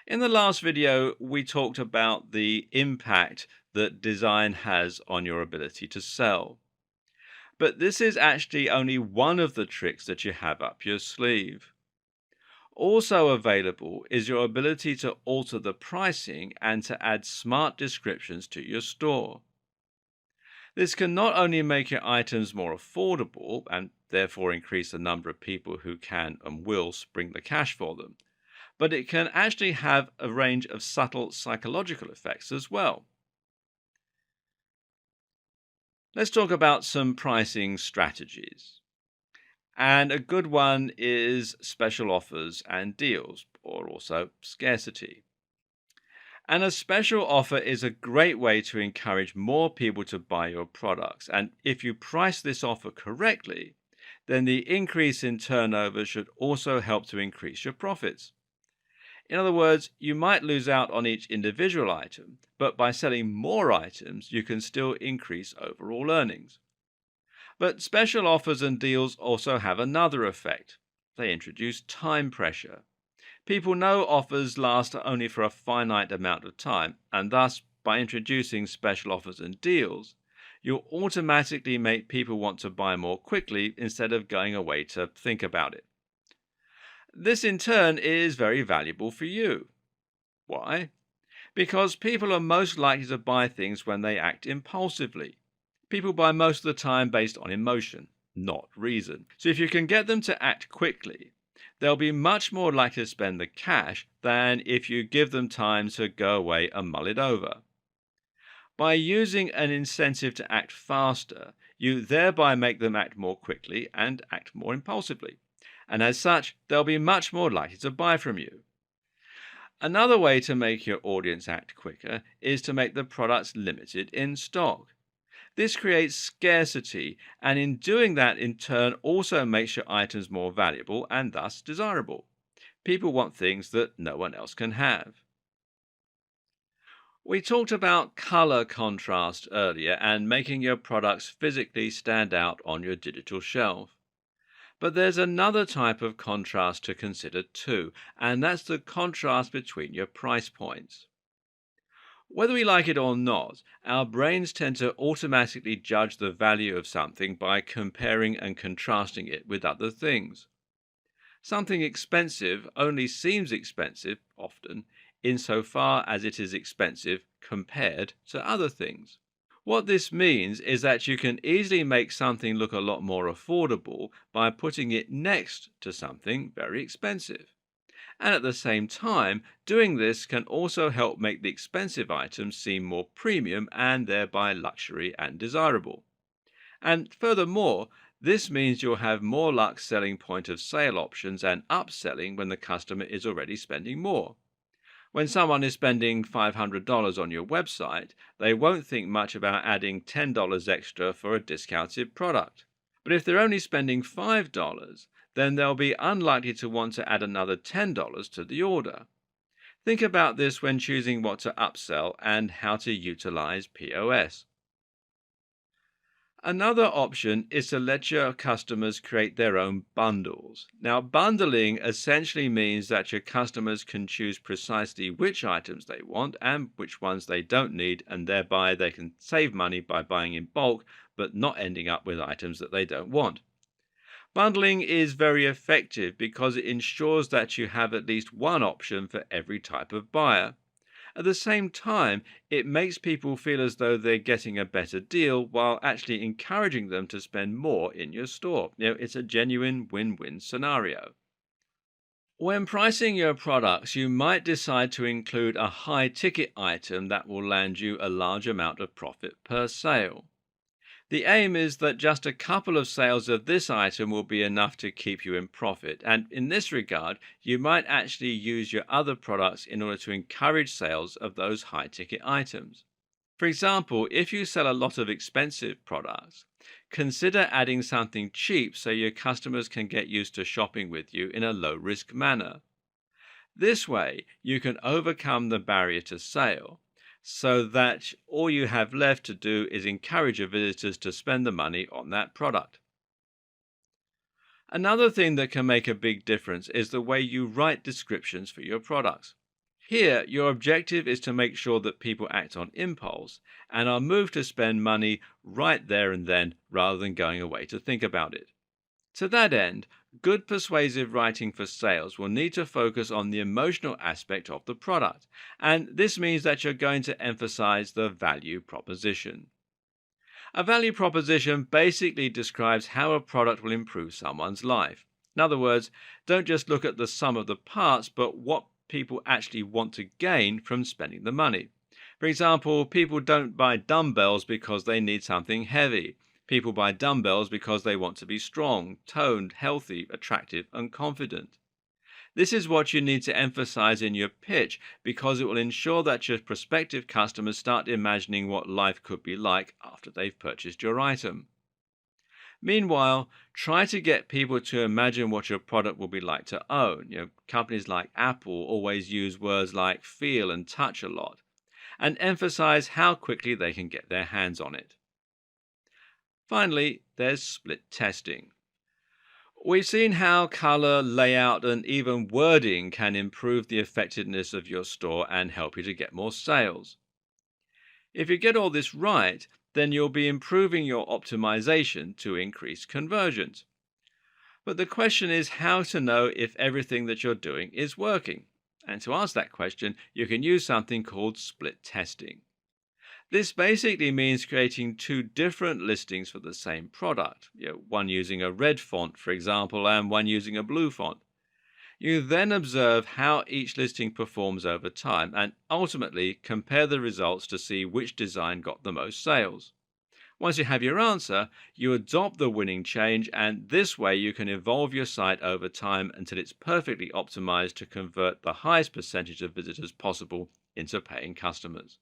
In the last video, we talked about the impact that design has on your ability to sell. But this is actually only one of the tricks that you have up your sleeve. Also available is your ability to alter the pricing and to add smart descriptions to your store. This can not only make your items more affordable and therefore increase the number of people who can and will spring the cash for them, but it can actually have a range of subtle psychological effects as well. Let's talk about some pricing strategies. And a good one is special offers and deals, or also scarcity. And a special offer is a great way to encourage more people to buy your products. And if you price this offer correctly, then the increase in turnover should also help to increase your profits. In other words, you might lose out on each individual item, but by selling more items, you can still increase overall earnings. But special offers and deals also have another effect. They introduce time pressure. People know offers last only for a finite amount of time, and thus, by introducing special offers and deals, you'll automatically make people want to buy more quickly instead of going away to think about it. This in turn is very valuable for you. Why? Because people are most likely to buy things when they act impulsively. People buy most of the time based on emotion, not reason. So if you can get them to act quickly, they'll be much more likely to spend the cash than if you give them time to go away and mull it over. By using an incentive to act faster, you thereby make them act more quickly and act more impulsively. And as such, they'll be much more likely to buy from you. Another way to make your audience act quicker is to make the products limited in stock. This creates scarcity, and in doing that, in turn, also makes your items more valuable and thus desirable. People want things that no one else can have. We talked about color contrast earlier and making your products physically stand out on your digital shelf. But there's another type of contrast to consider too, and that's the contrast between your price points. Whether we like it or not, our brains tend to automatically judge the value of something by comparing and contrasting it with other things. Something expensive only seems expensive, often, insofar as it is expensive compared to other things. What this means is that you can easily make something look a lot more affordable by putting it next to something very expensive. And at the same time, doing this can also help make the expensive items seem more premium and thereby luxury and desirable. And furthermore, this means you'll have more luck selling point of sale options and upselling when the customer is already spending more. When someone is spending $500 on your website, they won't think much about adding $10 extra for a discounted product. But if they're only spending $5, then they'll be unlikely to want to add another $10 to the order. Think about this when choosing what to upsell and how to utilize POS. Another option is to let your customers create their own bundles. Now, bundling essentially means that your customers can choose precisely which items they want and which ones they don't need, and thereby they can save money by buying in bulk but not ending up with items that they don't want. Bundling is very effective because it ensures that you have at least one option for every type of buyer. At the same time, it makes people feel as though they're getting a better deal while actually encouraging them to spend more in your store. It's a genuine win-win scenario. When pricing your products, you might decide to include a high ticket item that will land you a large amount of profit per sale. The aim is that just a couple of sales of this item will be enough to keep you in profit, and in this regard, you might actually use your other products in order to encourage sales of those high ticket items. For example, if you sell a lot of expensive products, consider adding something cheap so your customers can get used to shopping with you in a low risk manner. This way, you can overcome the barrier to sale so that all you have left to do is encourage your visitors to spend the money on that product. Another thing that can make a big difference is the way you write descriptions for your products. Here, your objective is to make sure that people act on impulse and are moved to spend money right there and then rather than going away to think about it. To that end, good persuasive writing for sales will need to focus on the emotional aspect of the product, and this means that you're going to emphasize the value proposition. A value proposition basically describes how a product will improve someone's life. In other words, don't just look at the sum of the parts, but what people actually want to gain from spending the money. For example, people don't buy dumbbells because they need something heavy. People buy dumbbells because they want to be strong, toned, healthy, attractive, and confident. This is what you need to emphasize in your pitch because it will ensure that your prospective customers start imagining what life could be like after they've purchased your item. Meanwhile, try to get people to imagine what your product will be like to own. Companies like Apple always use words like feel and touch a lot, and emphasize how quickly they can get their hands on it. Finally, there's split testing. We've seen how color, layout, and even wording can improve the effectiveness of your store and help you to get more sales. If you get all this right, then you'll be improving your optimization to increase conversions. But the question is how to know if everything that you're doing is working. And to answer that question, you can use something called split testing. This basically means creating two different listings for the same product, one using a red font, for example, and one using a blue font. You then observe how each listing performs over time and ultimately compare the results to see which design got the most sales. Once you have your answer, you adopt the winning change, and this way you can evolve your site over time until it's perfectly optimized to convert the highest percentage of visitors possible into paying customers.